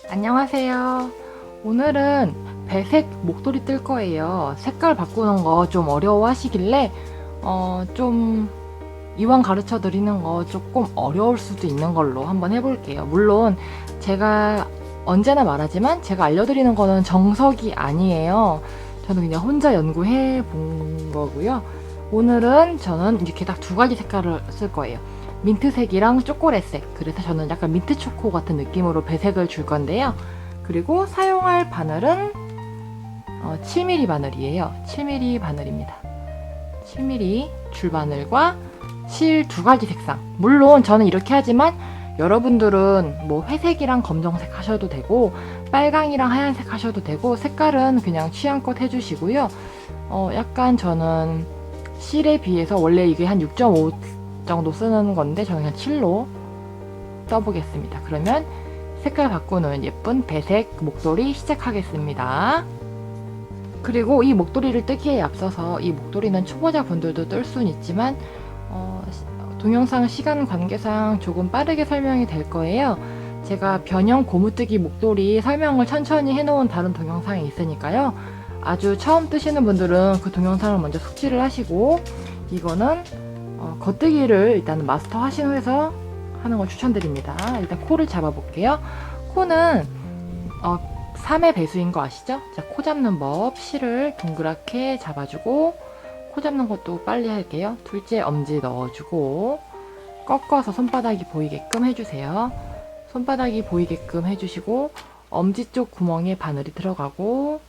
안녕하세요. 오늘은 배색 목도리 뜰 거예요. 색깔 바꾸는 거 좀 어려워 하시길래 좀 이왕 가르쳐 드리는 거 조금 어려울 수도 있는 걸로 한번 해볼게요. 물론 제가 언제나 말하지만 제가 알려드리는 거는 정석이 아니에요. 저는 그냥 혼자 연구해 본 거고요. 오늘은 저는 이렇게 딱 두 가지 색깔을 쓸 거예요. 민트색이랑 초콜릿색. 그래서 저는 약간 민트 초코 같은 느낌으로 배색을 줄 건데요. 그리고 사용할 바늘은 7mm 바늘이에요. 7mm 바늘입니다. 7mm 줄바늘과 실 두 가지 색상. 물론 저는 이렇게 하지만 여러분들은 뭐 회색이랑 검정색 하셔도 되고 빨강이랑 하얀색 하셔도 되고 색깔은 그냥 취향껏 해주시고요. 약간 저는 실에 비해서 원래 이게 한 6.5 정도 쓰는 건데 저는 그냥 7로 써보겠습니다. 그러면 색깔 바꾸는 예쁜 배색 목도리 시작하겠습니다. 그리고 이 목도리를 뜨기에 앞서서 이 목도리는 초보자 분들도 뜰 수는 있지만 동영상 시간 관계상 조금 빠르게 설명이 될 거예요. 제가 변형 고무뜨기 목도리 설명을 천천히 해놓은 다른 동영상이 있으니까요. 아주 처음 뜨시는 분들은 그 동영상을 먼저 숙지를 하시고 이거는 겉뜨기를 일단 마스터 하신 후에서 하는 걸 추천드립니다. 일단 코를 잡아볼게요. 코는 3의 배수인 거 아시죠? 자, 코 잡는 법 실을 동그랗게 잡아주고 코 잡는 것도 빨리 할게요. 둘째 엄지 넣어주고 꺾어서 손바닥이 보이게끔 해주세요. 손바닥이 보이게끔 해주시고 엄지 쪽 구멍에 바늘이 들어가고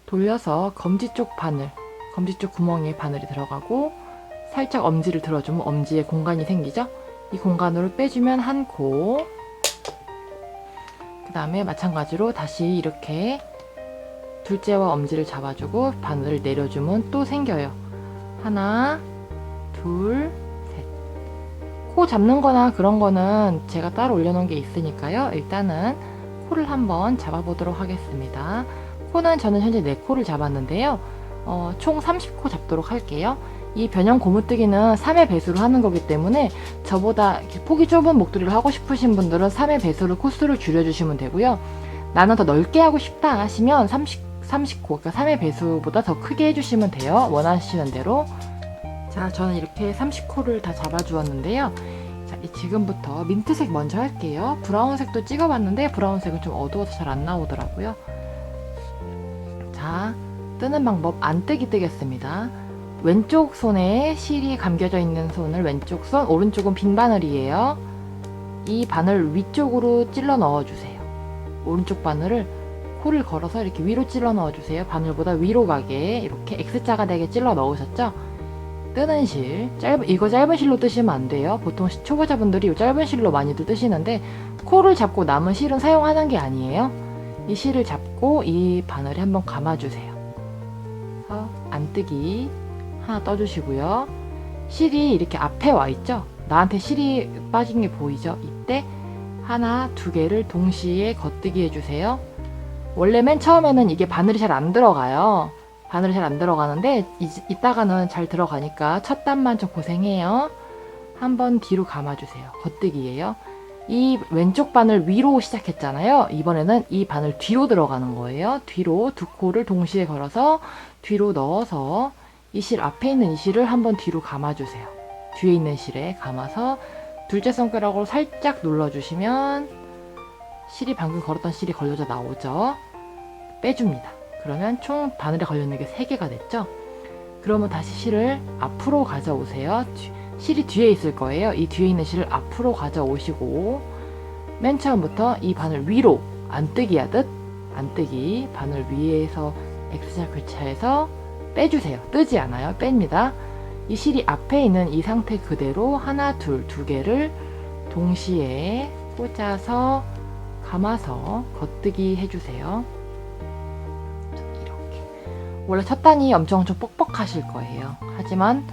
돌려서 검지 쪽 바늘, 검지 쪽 구멍에 바늘이 들어가고 살짝 엄지를 들어주면 엄지에 공간이 생기죠? 이 공간으로 빼주면 한 코. 그 다음에 마찬가지로 다시 이렇게 둘째와 엄지를 잡아주고 바늘을 내려주면 또 생겨요. 하나, 둘, 셋. 코 잡는 거나 그런 거는 제가 따로 올려놓은 게 있으니까요. 일단은 코를 한번 잡아보도록 하겠습니다. 코는 저는 현재 4코를 잡았는데요. 총 30코 잡도록 할게요. 이 변형 고무뜨기는 3의 배수로 하는 거기 때문에 저보다 폭이 좁은 목도리를 하고 싶으신 분들은 3의 배수로 코수를 줄여주시면 되고요. 나는 더 넓게 하고 싶다 하시면 30코, 그러니까 3의 배수보다 더 크게 해주시면 돼요. 원하시는 대로. 자, 저는 이렇게 30코를 다 잡아주었는데요. 자, 지금부터 민트색 먼저 할게요. 브라운색도 찍어봤는데 브라운색은 좀 어두워서 잘 안 나오더라고요. 자, 뜨는 방법 안 뜨기 뜨겠습니다. 왼쪽 손에 실이 감겨져 있는 손을 왼쪽 손, 오른쪽은 빈 바늘이에요. 이 바늘 위쪽으로 찔러 넣어주세요. 오른쪽 바늘을 코를 걸어서 이렇게 위로 찔러 넣어주세요. 바늘보다 위로 가게 이렇게 X자가 되게 찔러 넣으셨죠? 뜨는 실, 이거 짧은 실로 뜨시면 안 돼요. 보통 초보자분들이 이 짧은 실로 많이들 뜨시는데 코를 잡고 남은 실은 사용하는 게 아니에요. 이 실을 잡고 이 바늘에 한번 감아주세요. 안 뜨기 하나 떠주시고요. 실이 이렇게 앞에 와 있죠? 나한테 실이 빠진 게 보이죠? 이때 하나, 두 개를 동시에 겉뜨기 해주세요. 원래 맨 처음에는 이게 바늘이 잘 안 들어가요. 바늘이 잘 안 들어가는데 이따가는 잘 들어가니까 첫 단만 좀 고생해요. 한번 뒤로 감아주세요. 겉뜨기예요. 이 왼쪽 바늘 위로 시작했잖아요. 이번에는 이 바늘 뒤로 들어가는 거예요. 뒤로 두 코를 동시에 걸어서 뒤로 넣어서 이 실 앞에 있는 이 실을 한번 뒤로 감아주세요. 뒤에 있는 실에 감아서 둘째 손가락으로 살짝 눌러주시면 실이 방금 걸었던 실이 걸려져 나오죠. 빼줍니다. 그러면 총 바늘에 걸려있는 게 3개가 됐죠. 그러면 다시 실을 앞으로 가져오세요. 실이 뒤에 있을 거예요. 이 뒤에 있는 실을 앞으로 가져오시고 맨 처음부터 이 바늘 위로 안뜨기 하듯 안뜨기 바늘 위에서 X자 교차해서 빼주세요. 뜨지 않아요. 뺍니다. 이 실이 앞에 있는 이 상태 그대로 하나, 둘, 두 개를 동시에 꽂아서 감아서 겉뜨기 해주세요. 이렇게. 원래 첫 단이 엄청 뻑뻑하실 거예요. 하지만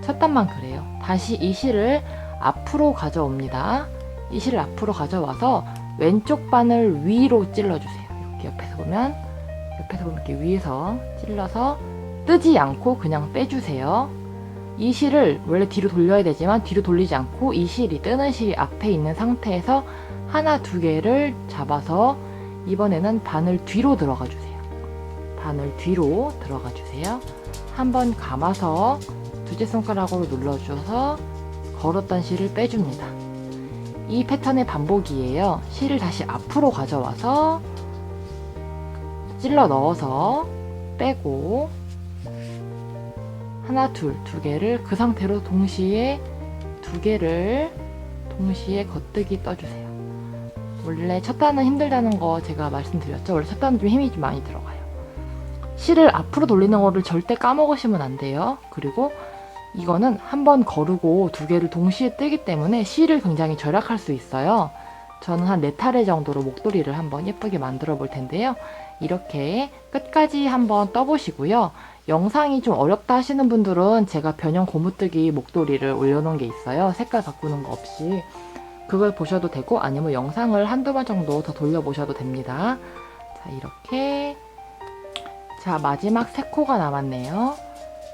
첫 단만 그래요. 다시 이 실을 앞으로 가져옵니다. 이 실을 앞으로 가져와서 왼쪽 바늘 위로 찔러주세요. 이렇게 옆에서 보면 이렇게 위에서 찔러서 뜨지 않고 그냥 빼주세요. 이 실을 원래 뒤로 돌려야 되지만 뒤로 돌리지 않고 이 실이 뜨는 실이 앞에 있는 상태에서 하나, 두 개를 잡아서 이번에는 바늘 뒤로 들어가 주세요. 바늘 뒤로 들어가 주세요. 한번 감아서 두째 손가락으로 눌러줘서 걸었던 실을 빼줍니다. 이 패턴의 반복이에요. 실을 다시 앞으로 가져와서 찔러 넣어서 빼고 하나, 둘, 두 개를 그 상태로 동시에 두 개를 동시에 겉뜨기 떠주세요. 원래 첫 단은 힘들다는 거 제가 말씀드렸죠. 원래 첫 단은 좀 힘이 좀 많이 들어가요. 실을 앞으로 돌리는 거를 절대 까먹으시면 안 돼요. 그리고 이거는 한번 거르고 두 개를 동시에 뜨기 때문에 실을 굉장히 절약할 수 있어요. 저는 한 4차례 정도로 목도리를 한번 예쁘게 만들어 볼 텐데요. 이렇게 끝까지 한번 떠보시고요. 영상이 좀 어렵다 하시는 분들은 제가 변형 고무뜨기 목도리를 올려놓은 게 있어요. 색깔 바꾸는 거 없이. 그걸 보셔도 되고 아니면 영상을 한두 번 정도 더 돌려보셔도 됩니다. 자, 이렇게. 자, 마지막 3코가 남았네요.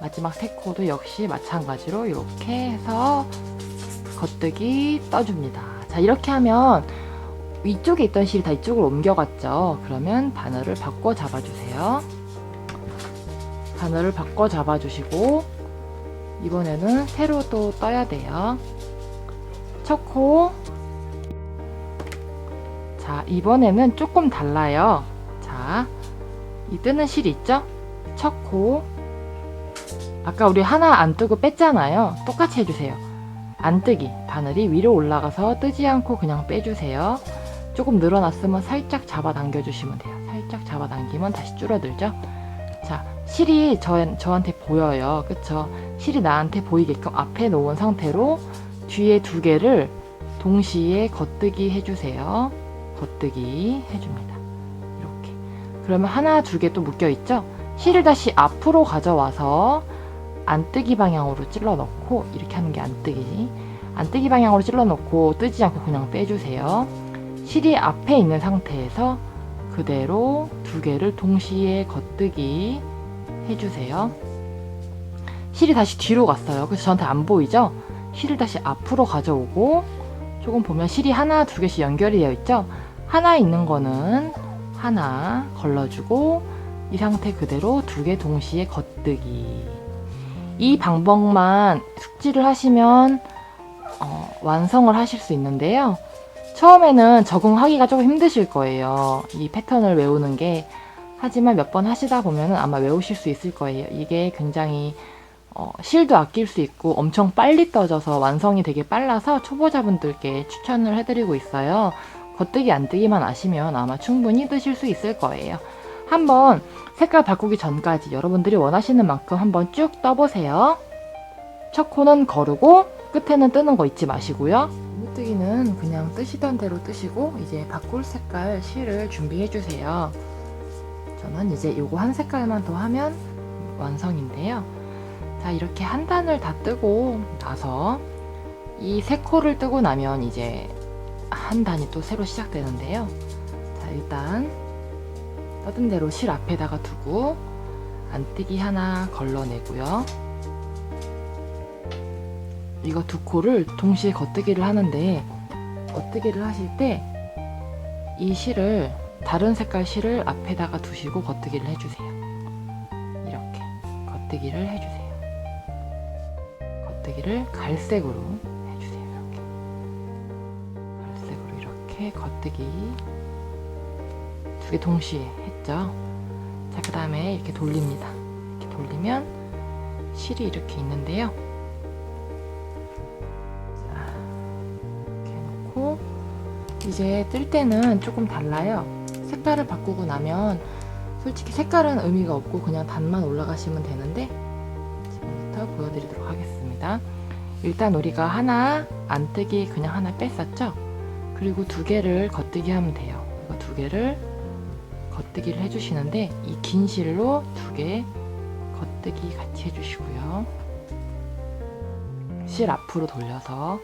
마지막 3코도 역시 마찬가지로 이렇게 해서 겉뜨기 떠줍니다. 자, 이렇게 하면 위쪽에 있던 실이 다 이쪽으로 옮겨갔죠. 그러면 바늘을 바꿔 잡아주세요. 바늘을 바꿔 잡아주시고 이번에는 새로 또 떠야 돼요. 첫 코. 자, 이번에는 조금 달라요. 자, 이 뜨는 실이 있죠? 첫 코. 아까 우리 하나 안 뜨고 뺐잖아요. 똑같이 해주세요. 안 뜨기. 바늘이 위로 올라가서 뜨지 않고 그냥 빼주세요. 조금 늘어났으면 살짝 잡아당겨 주시면 돼요. 살짝 잡아당기면 다시 줄어들죠? 자, 실이 저한테 보여요. 그쵸? 실이 나한테 보이게끔 앞에 놓은 상태로 뒤에 두 개를 동시에 겉뜨기 해주세요. 겉뜨기 해줍니다. 이렇게. 그러면 하나, 두 개 또 묶여있죠? 실을 다시 앞으로 가져와서 안뜨기 방향으로 찔러 넣고 이렇게 하는 게 안뜨기지. 안뜨기 방향으로 찔러 넣고 뜨지 않고 그냥 빼주세요. 실이 앞에 있는 상태에서 그대로 두 개를 동시에 겉뜨기 해주세요. 실이 다시 뒤로 갔어요. 그래서 저한테 안 보이죠? 실을 다시 앞으로 가져오고 조금 보면 실이 하나, 두 개씩 연결이 되어 있죠? 하나 있는 거는 하나 걸러주고 이 상태 그대로 두 개 동시에 겉뜨기. 이 방법만 숙지를 하시면 완성을 하실 수 있는데요. 처음에는 적응하기가 조금 힘드실 거예요. 이 패턴을 외우는 게. 하지만 몇 번 하시다 보면 아마 외우실 수 있을 거예요. 이게 굉장히 실도 아낄 수 있고 엄청 빨리 떠져서 완성이 되게 빨라서 초보자분들께 추천을 해드리고 있어요. 겉뜨기 안뜨기만 아시면 아마 충분히 뜨실 수 있을 거예요. 한번 색깔 바꾸기 전까지 여러분들이 원하시는 만큼 한번 쭉 떠보세요. 첫 코는 거르고 끝에는 뜨는 거 잊지 마시고요. 고무뜨기는 그냥 뜨시던 대로 뜨시고 이제 바꿀 색깔 실을 준비해 주세요. 저는 이제 요거 한 색깔만 더 하면 완성인데요. 자, 이렇게 한 단을 다 뜨고 나서 이 3코를 뜨고 나면 이제 한 단이 또 새로 시작되는데요. 자, 일단 떠든 대로 실 앞에다가 두고 안뜨기 하나 걸러내고요. 이거 2코를 동시에 겉뜨기를 하는데 겉뜨기를 하실 때 이 실을 다른 색깔 실을 앞에다가 두시고 겉뜨기를 해주세요. 이렇게 겉뜨기를 해주세요. 겉뜨기를 갈색으로 해주세요. 이렇게 갈색으로 이렇게 겉뜨기 2개 동시에 했죠. 자, 그 다음에 이렇게 돌립니다. 이렇게 돌리면 실이 이렇게 있는데요. 자, 이렇게 놓고 이제 뜰 때는 조금 달라요. 색깔을 바꾸고 나면 솔직히 색깔은 의미가 없고 그냥 단만 올라가시면 되는데 지금부터 보여드리도록 하겠습니다. 일단 우리가 하나 안뜨기 그냥 하나 뺐었죠? 그리고 2개를 겉뜨기 하면 돼요. 이거 2개를 겉뜨기를 해주시는데 이 긴 실로 2개 겉뜨기 같이 해주시고요. 실 앞으로 돌려서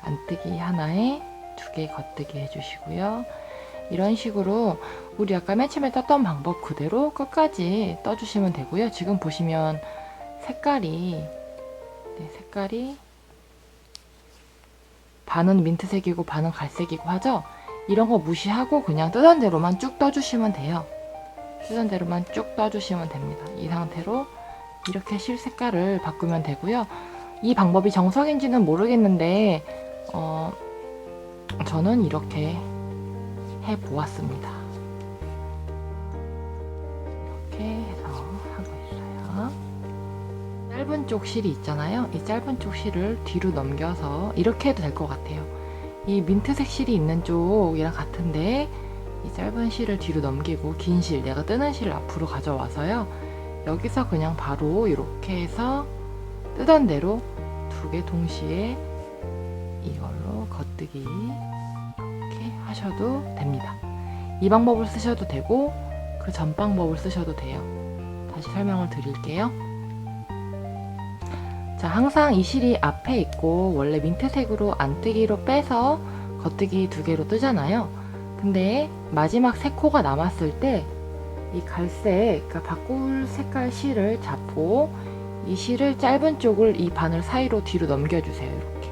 안뜨기 하나에 2개 겉뜨기 해주시고요. 이런 식으로 우리 아까 맨 처음에 떴던 방법 그대로 끝까지 떠주시면 되고요. 지금 보시면 색깔이 반은 민트색이고 반은 갈색이고 하죠? 이런 거 무시하고 그냥 뜨던 대로만 쭉 떠주시면 돼요. 뜨던 대로만 쭉 떠주시면 됩니다. 이 상태로 이렇게 실 색깔을 바꾸면 되고요. 이 방법이 정석인지는 모르겠는데 저는 이렇게 해보았습니다. 이렇게 해서 하고 있어요. 짧은 쪽 실이 있잖아요. 이 짧은 쪽 실을 뒤로 넘겨서 이렇게 해도 될 것 같아요. 이 민트색 실이 있는 쪽이랑 같은데 이 짧은 실을 뒤로 넘기고 긴 실, 내가 뜨는 실을 앞으로 가져와서요. 여기서 그냥 바로 이렇게 해서 뜨던 대로 두 개 동시에 이걸로 겉뜨기 이렇게 하셔도 됩니다. 이 방법을 쓰셔도 되고 그 전 방법을 쓰셔도 돼요. 다시 설명을 드릴게요. 자, 항상 이 실이 앞에 있고 원래 민트색으로 안뜨기로 빼서 겉뜨기 두 개로 뜨잖아요. 근데 마지막 세 코가 남았을 때 이 갈색, 그러니까 바꿀 색깔 실을 잡고 이 실을 짧은 쪽을 이 바늘 사이로 뒤로 넘겨주세요. 이렇게.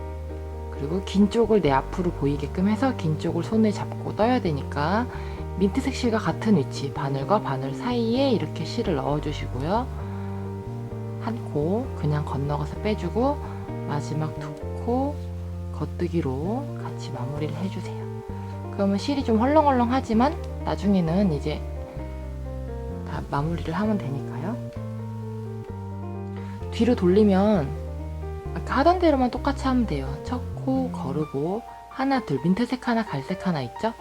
그리고 긴 쪽을 내 앞으로 보이게끔 해서 긴 쪽을 손에 잡고 떠야 되니까 민트색 실과 같은 위치, 바늘과 바늘 사이에 이렇게 실을 넣어주시고요. 한 코 그냥 건너가서 빼주고 마지막 두 코 겉뜨기로 같이 마무리를 해주세요. 그러면 실이 좀 헐렁헐렁하지만 나중에는 이제 다 마무리를 하면 되니까요. 뒤로 돌리면 아까 하던 대로만 똑같이 하면 돼요. 첫 코 거르고 하나 둘, 민트색 하나 갈색 하나 있죠?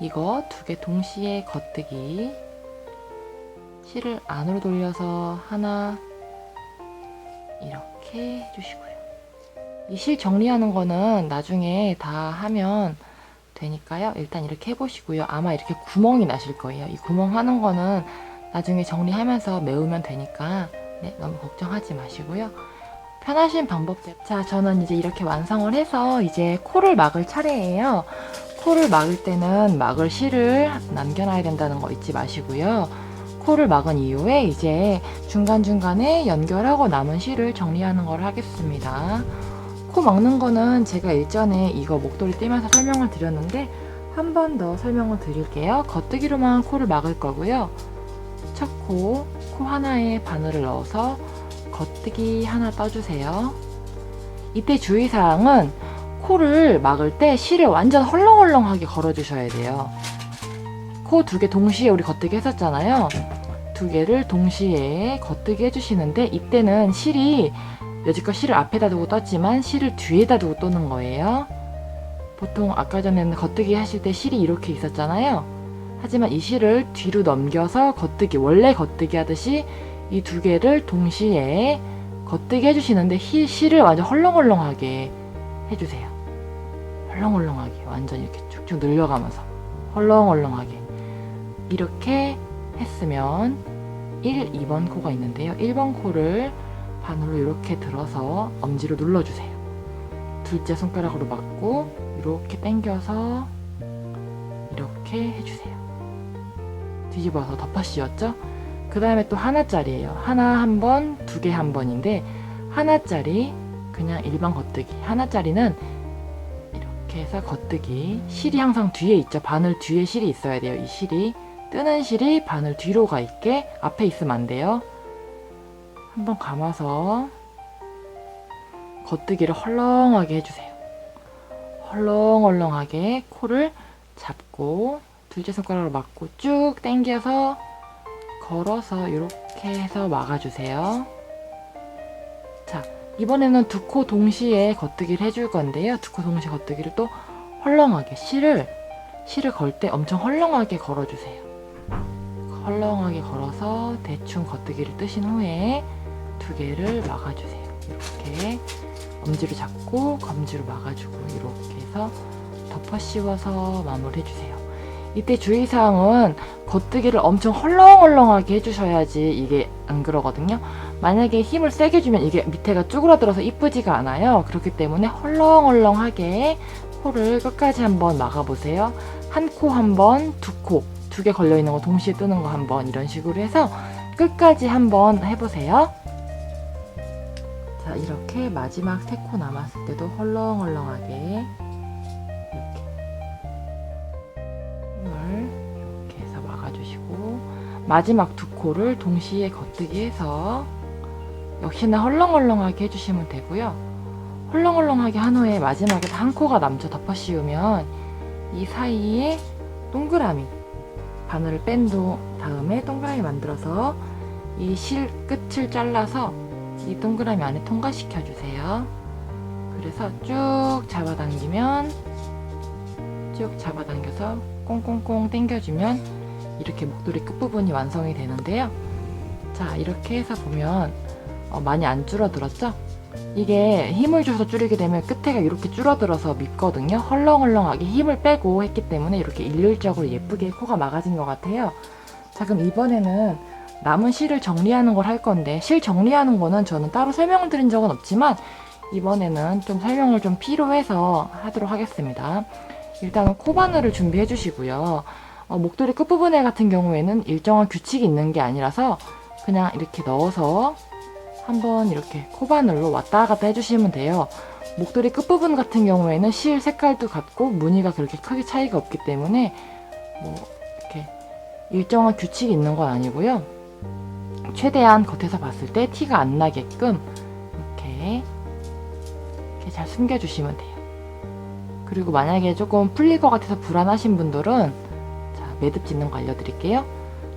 이거 두 개 동시에 겉뜨기, 실을 안으로 돌려서 하나 이렇게 해주시고요. 이 실 정리하는 거는 나중에 다 하면 되니까요. 일단 이렇게 해보시고요. 아마 이렇게 구멍이 나실 거예요. 이 구멍 하는 거는 나중에 정리하면서 메우면 되니까 너무 걱정하지 마시고요. 편하신 방법대로. 자, 저는 이제 이렇게 완성을 해서 이제 코를 막을 차례예요. 코를 막을 때는 막을 실을 남겨놔야 된다는 거 잊지 마시고요. 코를 막은 이후에 이제 중간중간에 연결하고 남은 실을 정리하는 걸 하겠습니다. 코 막는 거는 제가 일전에 이거 목도리 떼면서 설명을 드렸는데 한 번 더 설명을 드릴게요. 겉뜨기로만 코를 막을 거고요. 첫 코, 코 하나에 바늘을 넣어서 겉뜨기 하나 떠주세요. 이때 주의사항은 코를 막을 때 실을 완전 헐렁헐렁하게 걸어주셔야 돼요. 코 두 개 동시에 우리 겉뜨기 했었잖아요. 두 개를 동시에 겉뜨기 해주시는데 이때는 실이 여지껏 실을 앞에다 두고 떴지만 실을 뒤에다 두고 떠는 거예요. 보통 아까 전에는 겉뜨기 하실 때 실이 이렇게 있었잖아요. 하지만 이 실을 뒤로 넘겨서 겉뜨기, 원래 겉뜨기 하듯이 이 두 개를 동시에 겉뜨기 해주시는데 실을 완전 헐렁헐렁하게 해주세요. 헐렁헐렁하게 완전 이렇게 쭉쭉 늘려가면서 헐렁헐렁하게 이렇게 했으면 1, 2번 코가 있는데요. 1번 코를 바늘로 이렇게 들어서 엄지로 눌러주세요. 둘째 손가락으로 막고 이렇게 당겨서 이렇게 해주세요. 뒤집어서 덮어 씌웠죠? 그 다음에 또 하나짜리예요. 하나 한 번, 두 개 한 번인데 하나짜리 그냥 일반 겉뜨기. 하나짜리는 이렇게 해서 겉뜨기. 실이 항상 뒤에 있죠. 바늘 뒤에 실이 있어야 돼요. 이 실이. 뜨는 실이 바늘 뒤로 가 있게 앞에 있으면 안 돼요. 한번 감아서 겉뜨기를 헐렁하게 해주세요. 헐렁헐렁하게 코를 잡고 둘째 손가락으로 막고 쭉 당겨서 걸어서 이렇게 해서 막아주세요. 자, 이번에는 두 코 동시에 겉뜨기를 해줄 건데요. 두 코 동시에 겉뜨기를 또 헐렁하게 실을 걸 때 엄청 헐렁하게 걸어주세요. 헐렁하게 걸어서 대충 겉뜨기를 뜨신 후에 두 개를 막아주세요. 이렇게 엄지로 잡고 검지로 막아주고 이렇게 해서 덮어 씌워서 마무리해주세요. 이때 주의사항은 겉뜨기를 엄청 헐렁헐렁하게 해주셔야지 이게 안 그러거든요. 만약에 힘을 세게 주면 이게 밑에가 쭈그러들어서 이쁘지가 않아요. 그렇기 때문에 헐렁헐렁하게 코를 끝까지 한번 막아보세요. 한 코 한 번, 두 코, 두 개 걸려있는 거 동시에 뜨는 거 한 번 이런 식으로 해서 끝까지 한번 해보세요. 자, 이렇게 마지막 세 코 남았을 때도 헐렁헐렁하게 이렇게 마지막 두 코를 동시에 겉뜨기 해서 역시나 헐렁헐렁하게 해주시면 되고요. 헐렁헐렁하게 한 후에 마지막에 한 코가 남쳐 덮어 씌우면 이 사이에 동그라미 바늘을 뺀 다음에 동그라미 만들어서 이 실 끝을 잘라서 이 동그라미 안에 통과시켜 주세요. 그래서 쭉 잡아당기면 쭉 잡아당겨서 꽁꽁꽁 당겨주면 이렇게 목도리 끝부분이 완성이 되는데요. 자, 이렇게 해서 보면 많이 안 줄어들었죠? 이게 힘을 줘서 줄이게 되면 끝에가 이렇게 줄어들어서 밉거든요. 헐렁헐렁하게 힘을 빼고 했기 때문에 이렇게 일률적으로 예쁘게 코가 막아진 것 같아요. 자, 그럼 이번에는 남은 실을 정리하는 걸 할 건데, 실 정리하는 거는 저는 따로 설명을 드린 적은 없지만 이번에는 좀 설명을 좀 필요해서 하도록 하겠습니다. 일단은 코바늘을 준비해 주시고요. 목도리 끝부분에 같은 경우에는 일정한 규칙이 있는 게 아니라서 그냥 이렇게 넣어서 한번 이렇게 코바늘로 왔다 갔다 해주시면 돼요. 목도리 끝부분 같은 경우에는 실 색깔도 같고 무늬가 그렇게 크게 차이가 없기 때문에 뭐 이렇게 일정한 규칙이 있는 건 아니고요. 최대한 겉에서 봤을 때 티가 안 나게끔 이렇게 잘 숨겨주시면 돼요. 그리고 만약에 조금 풀릴 것 같아서 불안하신 분들은, 자, 매듭 짓는 거 알려드릴게요.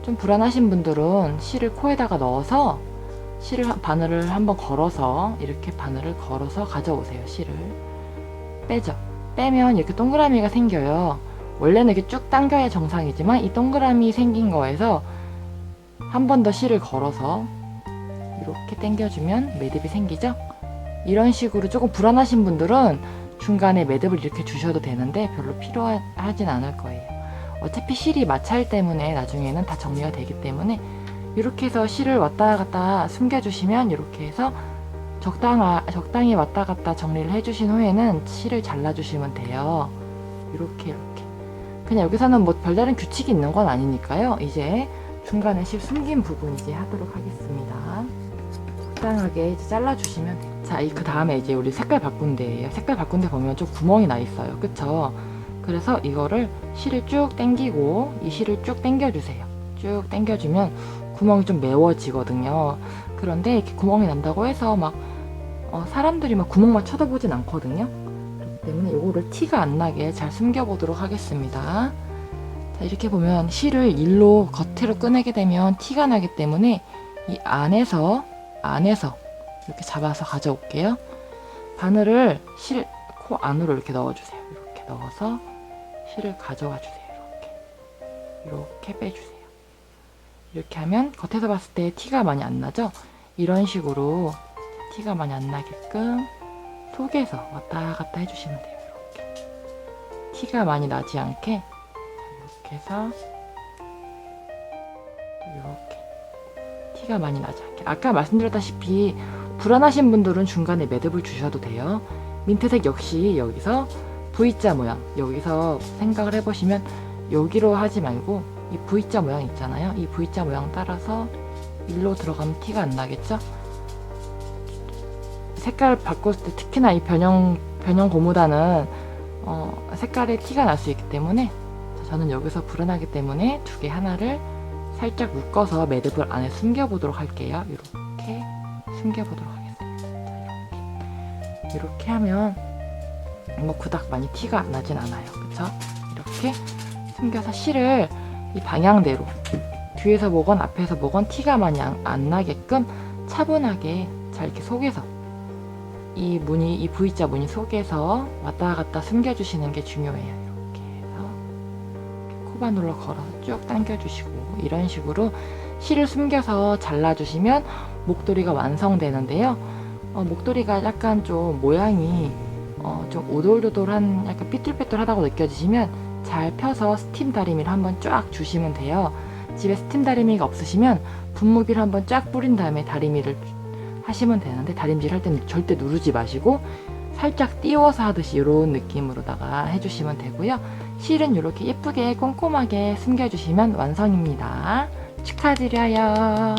좀 불안하신 분들은 실을 코에다가 넣어서 바늘을 한번 걸어서 이렇게 바늘을 걸어서 가져오세요. 실을 빼죠. 빼면 이렇게 동그라미가 생겨요. 원래는 이렇게 쭉 당겨야 정상이지만 이 동그라미 생긴 거에서 한 번 더 실을 걸어서 이렇게 당겨주면 매듭이 생기죠. 이런 식으로 조금 불안하신 분들은 중간에 매듭을 이렇게 주셔도 되는데 별로 필요하진 않을 거예요. 어차피 실이 마찰 때문에 나중에는 다 정리가 되기 때문에 이렇게 해서 실을 왔다 갔다 숨겨주시면 이렇게 해서 적당히 왔다 갔다 정리를 해주신 후에는 실을 잘라주시면 돼요. 이렇게 그냥 여기서는 뭐 별다른 규칙이 있는 건 아니니까요. 이제 중간에 실 숨긴 부분 이제 하도록 하겠습니다. 적당하게 이제 잘라주시면 돼요. 자, 그 다음에 이제 우리 색깔 바꾼 데예요. 색깔 바꾼 데 보면 좀 구멍이 나 있어요. 그쵸? 그래서 이거를 실을 쭉 당기고 이 실을 쭉 당겨주세요. 쭉 당겨주면 구멍이 좀 메워지거든요. 그런데 이렇게 구멍이 난다고 해서 막 사람들이 막 구멍만 쳐다보진 않거든요. 그렇기 때문에 이거를 티가 안 나게 잘 숨겨보도록 하겠습니다. 자, 이렇게 보면 실을 일로 겉으로 꺼내게 되면 티가 나기 때문에 이 안에서 이렇게 잡아서 가져올게요. 바늘을 실 코 안으로 이렇게 넣어주세요. 이렇게 넣어서 실을 가져와 주세요. 이렇게 빼주세요. 이렇게 하면 겉에서 봤을 때 티가 많이 안 나죠? 이런 식으로 티가 많이 안 나게끔 속에서 왔다 갔다 해주시면 돼요. 이렇게 티가 많이 나지 않게 이렇게 해서 이렇게 티가 많이 나지 않게. 아까 말씀드렸다시피 불안하신 분들은 중간에 매듭을 주셔도 돼요. 민트색 역시 여기서 V자 모양, 여기서 생각을 해보시면 여기로 하지 말고 이 V자 모양 있잖아요. 이 V자 모양 따라서 일로 들어가면 티가 안 나겠죠? 색깔을 바꿨을 때 특히나 이 변형 고무단은 색깔에 티가 날 수 있기 때문에 저는 여기서 불안하기 때문에 두 개 하나를 살짝 묶어서 매듭을 안에 숨겨보도록 할게요. 이렇게 숨겨보도록 하겠습니다. 이렇게 하면 뭐 그닥 많이 티가 나진 않아요. 그쵸? 이렇게 숨겨서 실을 이 방향대로 뒤에서 뭐건 앞에서 뭐건 티가 많이 안 나게끔 차분하게 잘 이렇게 속에서 이 V자 무늬 속에서 왔다 갔다 숨겨주시는 게 중요해요. 이렇게 해서 코바늘로 걸어서 쭉 당겨주시고 이런 식으로 실을 숨겨서 잘라주시면 목도리가 완성되는데요. 목도리가 약간 좀 모양이 좀 오돌도돌한 약간 삐뚤빼뚤하다고 느껴지시면 잘 펴서 스팀 다리미를 한번 쫙 주시면 돼요. 집에 스팀 다리미가 없으시면 분무기를 한번 쫙 뿌린 다음에 다리미를 하시면 되는데, 다림질 할 때는 절대 누르지 마시고 살짝 띄워서 하듯이 이런 느낌으로다가 해주시면 되고요. 실은 이렇게 예쁘게 꼼꼼하게 숨겨주시면 완성입니다. 축하드려요.